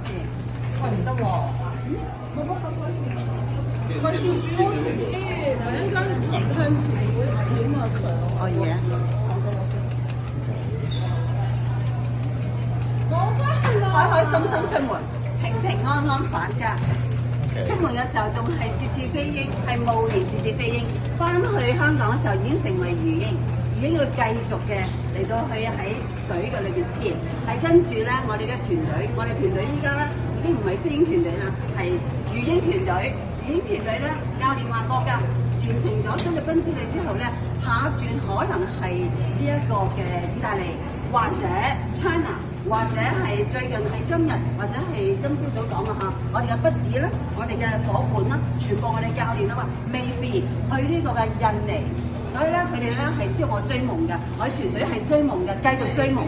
次。喂，唔得喎。冇乜法規嘅。咪調住安全啲，咪一陣間向前會危險啊！上可以啊。開開心心出門，平平安安返家。出門嘅時候仲係節節飛鷹，係暮年節節飛鷹。翻去香港嘅時候已經成為魚鷹，魚鷹要繼續嘅嚟到去喺水嘅裏邊潛。係跟住咧，我哋嘅團隊，我哋團隊依家咧已經唔係飛鷹團隊啦，係魚鷹團隊。魚鷹團隊咧，教練話過㗎，完成咗菲律賓之旅之後咧，下一轉可能係呢一個嘅意大利或者 China。或者係最近係今日，或者係今朝早講嘅嚇，我哋嘅 buddy 咧，我哋嘅伙伴啦，全部我哋教練啦話，未必去呢個嘅印尼，所以咧佢哋咧係知道我追夢嘅，我哋團隊係追夢嘅，繼續追夢。